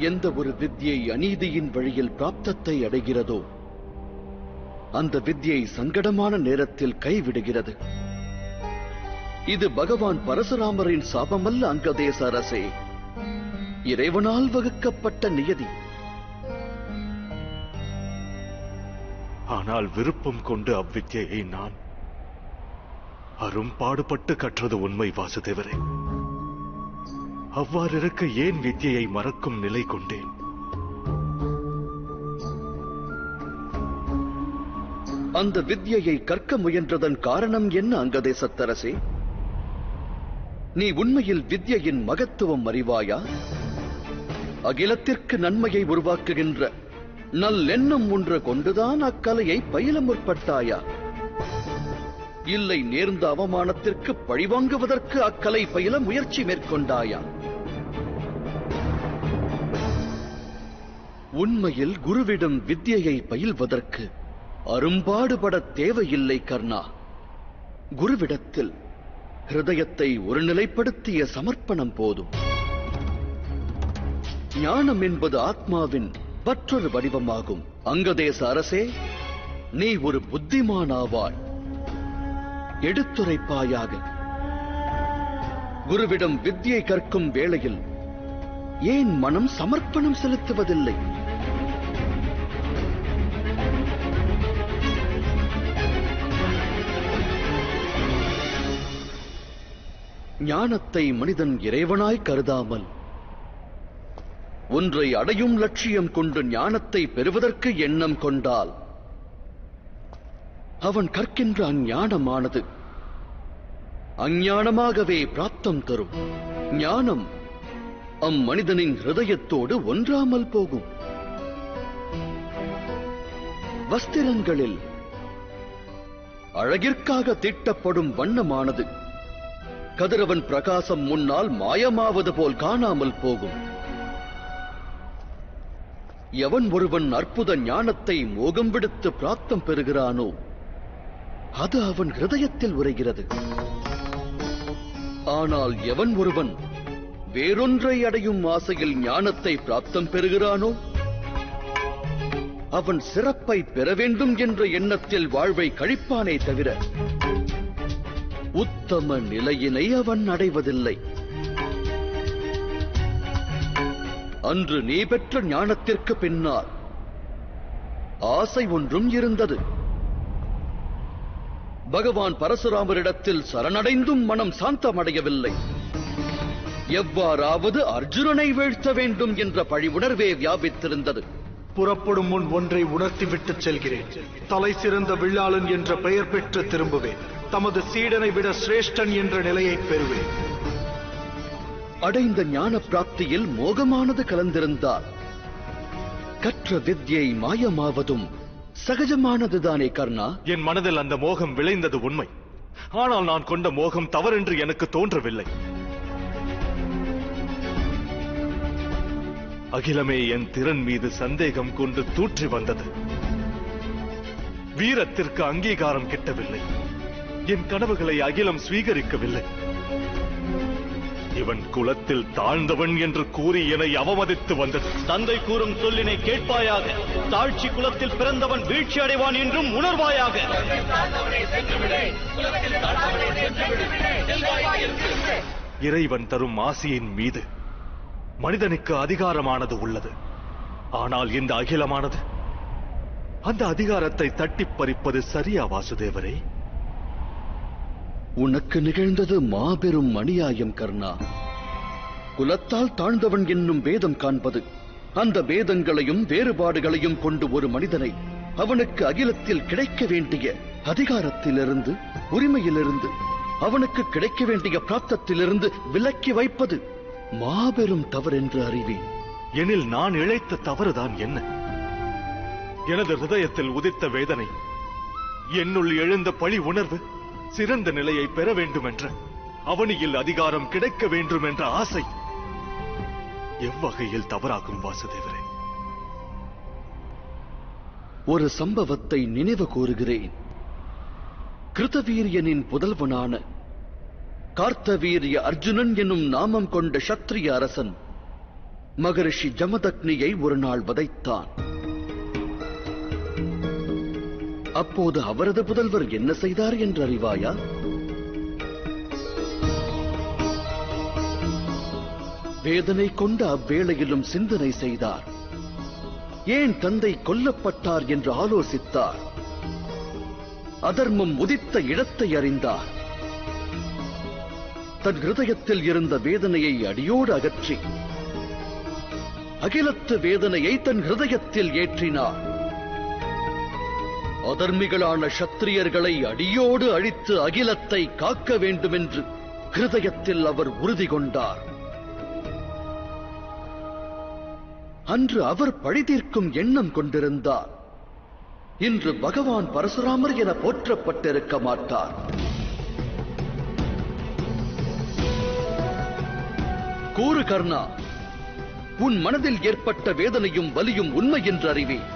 எந்த ஒரு வித்யை அநீதியின் வழியில் பிராப்தத்தை அடைகிறதோ அந்த வித்யை சங்கடமான நேரத்தில் கைவிடுகிறது. இது பகவான் பரசுராமரின் சாபமல்ல அங்கதேச அரசே, இறைவனால் வகுக்கப்பட்ட நியதி. ஆனால் விருப்பம் கொண்டு அவ்வித்யை நான் அரும்பாடுபட்டு கற்றது உண்மை வாசுதேவரே. அவ்வாறிருக்க ஏன் வித்யை மறக்கும் நிலை கொண்டேன்? அந்த வித்யை கற்க முயன்றதன் காரணம் என்ன அங்கதேசத்தரசே? நீ உண்மையில் வித்யின் மகத்துவம் அறிவாயா? அகிலத்திற்கு நன்மையை உருவாக்குகின்ற நல்லெண்ணம் ஒன்று கொண்டுதான் அக்கலையை பயில முற்பட்டாயா? இல்லை நேர்ந்த அவமானத்திற்கு பழிவாங்குவதற்கு அக்கலை பயில முயற்சி மேற்கொண்டாயா? உண்மையில் குருவிடம் வித்யை பயில்வதற்கு அரும்பாடுபட தேவையில்லை கர்ணா. குருவிடத்தில் ஹிருதயத்தை ஒருநிலைப்படுத்திய சமர்ப்பணம் போதும். ஞானம் என்பது ஆத்மாவின் மற்றொரு வடிவமாகும். அங்கதேச அரசே, நீ ஒரு புத்திமானாவாய். எடுத்துரைப்பாயாக. குருவிடம் வித்யை கற்கும் வேளையில் ஏன் மனம் சமர்ப்பணம் செலுத்துவதில்லை? ஞானத்தை மனிதன் இறைவனாய் கருதாமல் ஒன்றை அடையும் லட்சியம் கொண்டு ஞானத்தை பெறுவதற்கு எண்ணம் கொண்டால் அவன் கற்கின்ற அஞ்ஞானமானது அஞ்ஞானமாகவே பிராப்தம் தரும். ஞானம் அம்மனிதனின் ஹிருதயத்தோடு ஒன்றாமல் போகும். வஸ்திரங்களில் அழகிற்காக தீட்டப்படும் வண்ணமானது கதிரவன் பிரகாசம் முன்னால் மாயமாவது போல் காணாமல் போகும். எவன் ஒருவன் அற்புத ஞானத்தை மோகம் விடுத்து பிராப்தம் பெறுகிறானோ அது அவன் ஹிருதயத்தில் உரைகிறது. ஆனால் எவன் ஒருவன் வேறொன்றை அடையும் ஆசையில் ஞானத்தை பிராப்தம் பெறுகிறானோ அவன் சிறப்பை பெற வேண்டும் என்ற எண்ணத்தில் வாழ்வை கழிப்பானே தவிர உத்தம நிலையினை அவன் அடைவதில்லை. அன்று நீ பெற்ற ஞானத்திற்கு பின்னால் ஆசை ஒன்றும் இருந்தது. பகவான் பரசுராமரிடத்தில் சரணடைந்தும் மனம் சாந்தமடையவில்லை. எவ்வாறாவது அர்ஜுனனை வீழ்த்த வேண்டும் என்ற பழி உணர்வே வியாபித்திருந்தது. புறப்படும் முன் ஒன்றை உணர்த்திவிட்டு செல்கிறேன். தலை சிறந்த வில்லாளன் என்ற பெயர் பெற்று திரும்புவேன். தமது சீடனை விட சிரேஷ்டன் என்ற நிலையை பெறுவேன். அடைந்த ஞான பிராப்தியில் மோகமானது கலந்திருந்தால் கற்ற வித்யை மாயமாவதும் சகஜமானதுதானே கர்ணா? என் மனதில் அந்த மோகம் விளைந்தது உண்மை. ஆனால் நான் கொண்ட மோகம் தவறென்று எனக்கு தோன்றவில்லை. அகிலமே என் திறன் மீது சந்தேகம் கொண்டு தூற்றி வந்தது. வீரத்திற்கு அங்கீகாரம் கிட்டவில்லை. என் கனவுகளை அகிலம் ஸ்வீகரிக்கவில்லை. இவன் குலத்தில் தாழ்ந்தவன் என்று கூறி என்னை அவமதித்து வந்தது. தந்தை கூறும் சொல்லினை கேட்பாயாக. தாழ்ச்சி குலத்தில் பிறந்தவன் வீழ்ச்சி அடைவான் என்றும் உணர்வாயாக. இறைவன் தரும் ஆசியின் மீது மனிதனுக்கு அதிகாரமானது உள்ளது. ஆனால் இந்த அகிலமானது அந்த அதிகாரத்தை தட்டிப் பறிப்பது சரியா வாசுதேவரே? உனக்கு நிகழ்ந்தது மாபெரும் அநியாயம் கர்ணா. குலத்தால் தாழ்ந்தவன் என்னும் பேதம் காண்பது, அந்த பேதங்களையும் வேறுபாடுகளையும் கொண்டு ஒரு மனிதனை அவனுக்கு அகிலத்தில் கிடைக்க வேண்டிய அதிகாரத்திலிருந்து, உரிமையிலிருந்து, அவனுக்கு கிடைக்க வேண்டிய பிராப்தத்திலிருந்து விலக்கி வைப்பது மாபெரும் தவறென்று அறிவேன். எனில் நான் இழைத்த தவறுதான் என்ன? எனது ஹிருதயத்தில் உதித்த வேதனை, என்னுள் எழுந்த பழி உணர்வு, சிறந்த நிலையை பெற வேண்டும் என்ற அவனியில் அதிகாரம் கிடைக்க வேண்டும் என்ற ஆசை எவ்வகையில் தவறாகும் வாசுதேவரே? ஒரு சம்பவத்தை நினைவு கூறுகிறேன். கிருதவீரியனின் புதல்வனான கார்த்தவீரிய அர்ஜுனன் என்னும் நாமம் கொண்ட சத்திரிய அரசன் மகரிஷி ஜமதக்னியை ஒரு நாள் வதைத்தான். அப்போது அவரது புதல்வர் என்ன செய்தார் என்று அறிவாயா? வேதனை கொண்ட அவ்வேளையிலும் சிந்தனை செய்தார். ஏன் தந்தை கொல்லப்பட்டார் என்று ஆலோசித்தார். அதர்மம் உதித்த இடத்தை அறிந்தார். தன் ஹிருதயத்தில் இருந்த வேதனையை அடியோடு அகற்றி அகிலத்து வேதனையை தன் ஹிருதயத்தில் ஏற்றினார். அதர்மிகளான சத்திரியர்களை அடியோடு அழித்து அகிலத்தை காக்க வேண்டுமென்று ஹிருதயத்தில் அவர் உறுதி கொண்டார். அன்று அவர் பழி தீர்க்கும் எண்ணம் கொண்டிருந்தார். இன்று பகவான் பரசுராமர் என போற்றப்பட்டிருக்க மாட்டார். கூறு கர்ணா, உன் மனதில் ஏற்பட்ட வேதனையும் வலியும் உண்மை என்று அறிவேன்.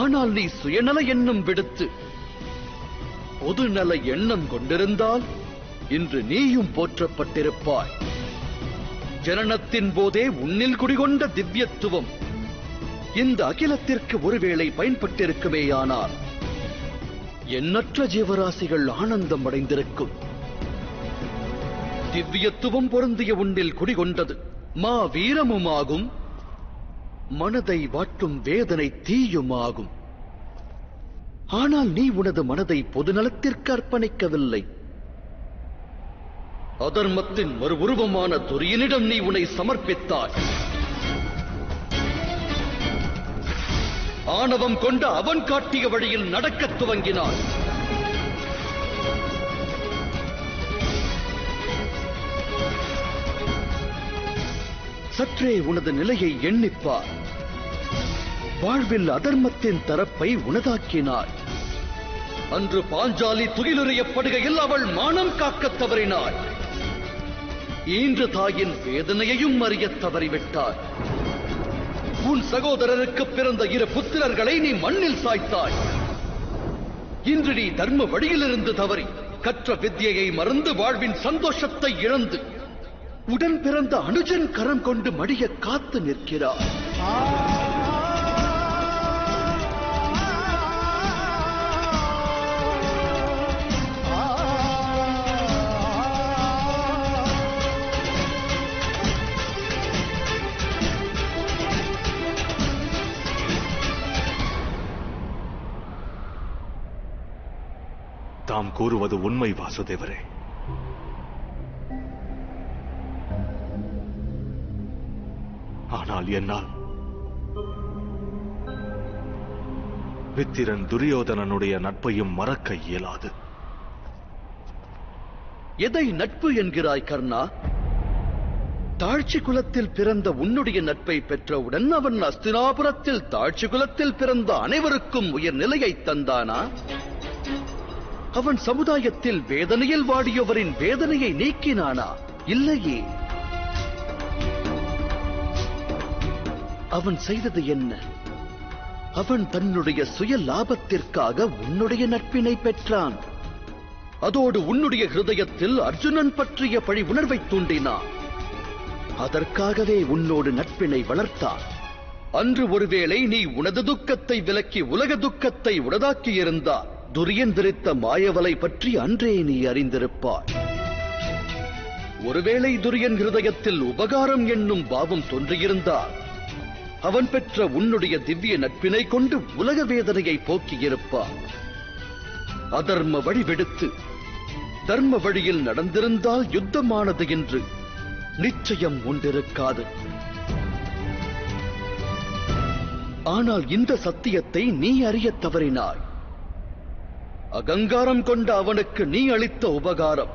ஆனால் நீ சுயநல எண்ணம் விடுத்து பொதுநல எண்ணம் கொண்டிருந்தால் இன்று நீயும் போற்றப்பட்டிருப்பாய். ஜனனத்தின் போதே உன்னில் குடிகொண்ட திவ்யத்துவம் இந்த அகிலத்திற்கு ஒருவேளை பயன்பட்டிருக்குமேயானால் எண்ணற்ற ஜீவராசிகள் ஆனந்தம் அடைந்திருக்கும். திவ்யத்துவம் பொருந்திய உன்னில் குடிகொண்டது மா வீரமுமாகும், மனதை வாட்டும் வேதனை தீயுமாகும். ஆனால் நீ உனது மனதை பொதுநலத்திற்கு அர்ப்பணிக்கவில்லை. அதர்மத்தின் ஒரு உருவமான துரியனிடம் நீ உன்னை சமர்ப்பித்தாய். ஆணவம் கொண்ட அவன் காட்டிய வழியில் நடக்கத் துவங்கினான். சற்றே உனது நிலையை எண்ணிப்பார். வாழ்வில் அதர்மத்தின் தரப்பை உனதாக்கினாய். அன்று பாஞ்சாலி துகிலுறையப்படுகையில் அவள் மானம் காக்கத் தவறினாள். ஈன்ற தாயின் வேதனையையும் அறியத் தவறிவிட்டாய். உன் சகோதரருக்கு பிறந்த 2 புத்திரர்களை நீ மண்ணில் சாய்த்தாய். இன்று நீ தர்ம வழியிலிருந்து தவறி கற்ற வித்யையை மறந்து வாழ்வின் சந்தோஷத்தை இழந்து உடன் பிறந்த அனுஜன் கரம் கொண்டு மடிய காத்து நிற்கிறார். தாம் கூறுவது உண்மை வாசுதேவரே. ஆனால் என்னால் வித்திரன் துரியோதனனுடைய நட்பையும் மறக்க இயலாது. எதை நட்பு என்கிறாய் கர்ணா? தாழ்ச்சி குலத்தில் பிறந்த உன்னுடைய நட்பை பெற்றவுடன் அவன் அஸ்தினாபுரத்தில் தாழ்ச்சி குலத்தில் பிறந்த அனைவருக்கும் உயர் நிலையை தந்தானா? அவன் சமுதாயத்தில் வேதனையில் வாடியவரின் வேதனையை நீக்கினானா? இல்லையே. அவன் செய்தது என்ன? அவன் தன்னுடைய சுய லாபத்திற்காக உன்னுடைய நட்பினை பெற்றான். அதோடு உன்னுடைய ஹிருதயத்தில் அர்ஜுனன் பற்றிய பழி உணர்வை தூண்டினான். அதற்காகவே உன்னோடு நட்பினை வளர்த்தான். அன்று ஒருவேளை நீ உனது துக்கத்தை விலக்கி உலக துக்கத்தை உனதாக்கியிருந்தால் துரியன் விரித்த மாயவலை பற்றி அன்றே நீ அறிந்திருப்பாய். ஒருவேளை துரியன் ஹிருதயத்தில் உபகாரம் என்னும் பாவம் தோன்றியிருந்தால் அவன் பெற்ற உன்னுடைய திவ்ய நட்பினை கொண்டு உலக வேதனையை போக்கியிருப்பான். அதர்ம வழி விடுத்து தர்ம வழியில் நடந்திருந்தால் யுத்தமானது என்று நிச்சயம் உண்டிருக்காது. ஆனால் இந்த சத்தியத்தை நீ அறியத் தவறினாய். அகங்காரம் கொண்ட அவனுக்கு நீ அளித்த உபகாரம்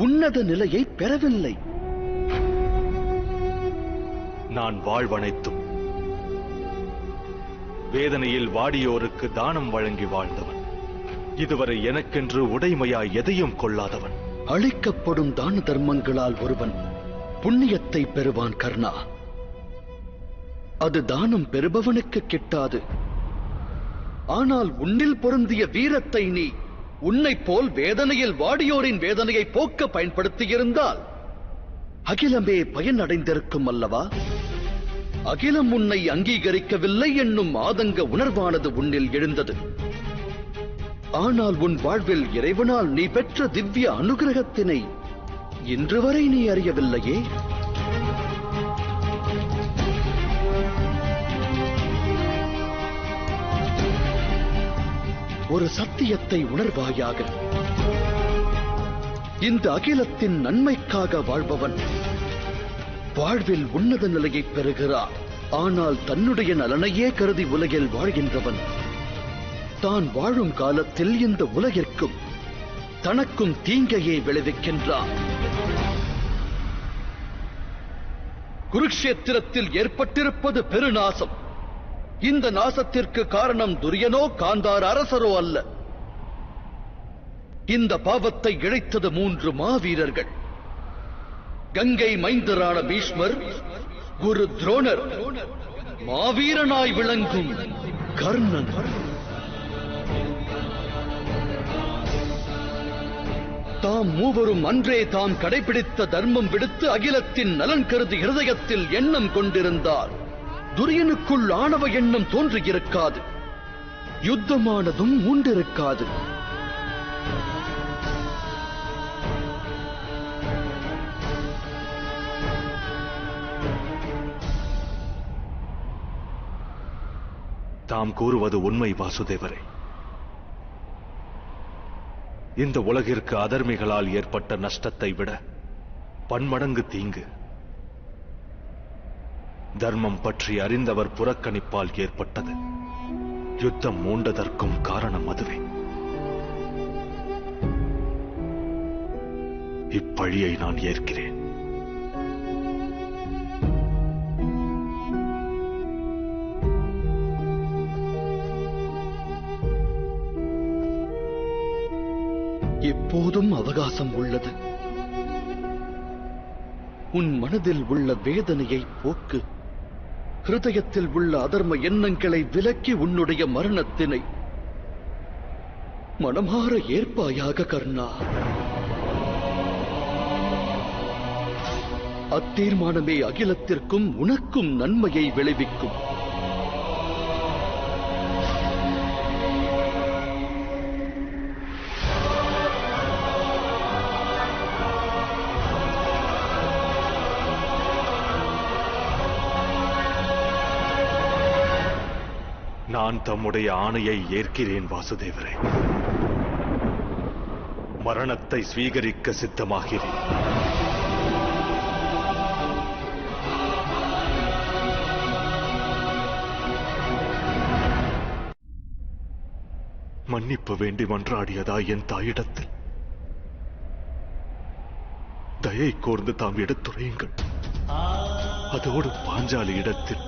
உன்னத நிலையை பெறவில்லை. நான் வாழ்வனைத்தும் வேதனையில் வாடியோருக்கு தானம் வழங்கி வாழ்ந்தவன். இதுவரை எனக்கென்று உடைமையாய் எதையும் கொள்ளாதவன். அளிக்கப்படும் தான தர்மங்களால் ஒருவன் புண்ணியத்தை பெறுவான் கர்ணா. அது தானம் பெறுபவனுக்கு கிட்டாது. ஆனால் உன்னில் பொருந்திய வீரத்தை நீ உன்னைப் போல் வேதனையில் வாடியோரின் வேதனையை போக்க பயன்படுத்தியிருந்தால் அகிலமே பயனடைந்திருக்கும் அல்லவா? அகிலம் உன்னை அங்கீகரிக்கவில்லை என்னும் ஆதங்க உணர்வானது உன்னில் எழுந்தது. ஆனால் உன் வாழ்வில் இறைவனால் நீ பெற்ற திவ்ய அனுகிரகத்தினை இன்று வரை நீ அறியவில்லையே. ஒரு சத்தியத்தை உணர்வாயாக. இந்த அகிலத்தின் நன்மைக்காக வாழ்பவன் வாழ்வில் உன்னத நிலையை பெறுகிறார். ஆனால் தன்னுடைய நலனையே கருதி உலகில் வாழ்கின்றவன் தான் வாழும் காலத்தில் இந்த உலகிற்கும் தனக்கும் தீங்கையே விளைவிக்கின்றான். குருக்ஷேத்திரத்தில் ஏற்பட்டிருப்பது பெருநாசம். இந்த நாசத்திற்கு காரணம் துரியனோ காந்தார அரசரோ அல்ல. இந்த பாவத்தை இழைத்தது 3 மாவீரர்கள். கங்கை மைந்தரான பீஷ்மர், குரு துரோணர், மாவீரனாய் விளங்கும் கர்ணன். தாம் மூவரும் அன்றே தாம் கடைபிடித்த தர்மம் விடுத்து அகிலத்தின் நலன் கருதி இருதயத்தில் எண்ணம் கொண்டிருந்தார். துரியனுக்குள் ஆணவ எண்ணம் தோன்றியிருக்காது. யுத்தமானதும் உண்டிருக்காது. தாம் கூறுவது உண்மை வாசுதேவரே. இந்த உலகிற்கு அதர்மிகளால் ஏற்பட்ட நஷ்டத்தை விட பன்மடங்கு தீங்கு தர்மம் பற்றி அறிந்தவர் புறக்கணிப்பால் ஏற்பட்டது. யுத்தம் மூண்டதற்கும் காரணம் அதுவே. இப்பழியை நான் ஏற்கிறேன். எப்போதும் அவகாசம் உள்ளது. உன் மனதில் உள்ள வேதனையை போக்கு. ஹிருதயத்தில் உள்ள அதர்ம எண்ணங்களை விலக்கி உன்னுடைய மரணத்தினை மனமாற ஏற்பாயாக கர்ணா. அத்தீர்மானமே அகிலத்திற்கும் உனக்கும் நன்மையை விளைவிக்கும். நான் தம்முடைய ஆணையை ஏற்கிறேன் வாசுதேவரே. மரணத்தை ஸ்வீகரிக்க சித்தமாகிறேன். மன்னிப்பு வேண்டி மன்றாடியதா என் தாயிடத்தில்? தயை கோர்ந்து தாம் எடுத்துரையுங்கள். அதோடு பாஞ்சாலி இடத்தில்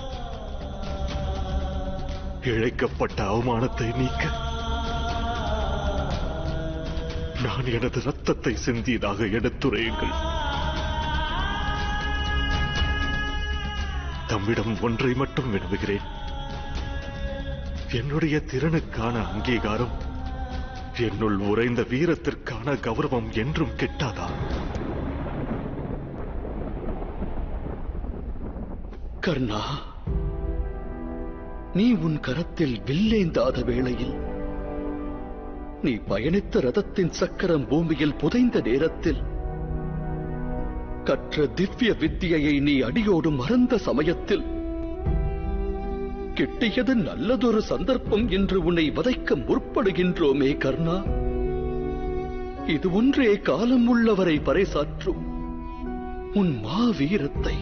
இழைக்கப்பட்ட அவமானத்தை நீக்க நான் எனது ரத்தத்தை சிந்தியதாக எடுத்துரையுங்கள். தம்மிடம் ஒன்றை மட்டும் வினவுகிறேன். என்னுடைய திறனுக்கான அங்கீகாரம், என்னுள் உறைந்த வீரத்திற்கான கௌரவம் என்றும் கிட்டாதா? கர்ணா, நீ உன் கரத்தில் வில்லேந்தாத வேளையில், நீ பயணித்த ரதத்தின் சக்கரம் பூமியில் புதைந்த நேரத்தில், கற்ற திவ்ய வித்தியை நீ அடியோடு மறந்த சமயத்தில், கிட்டியது நல்லதொரு சந்தர்ப்பம் என்று உன்னை வதைக்க முற்படுகின்றோமே கர்ணா. இது ஒன்றே காலம் உள்ளவரை பறைசாற்றும் உன் மாவீரத்தை.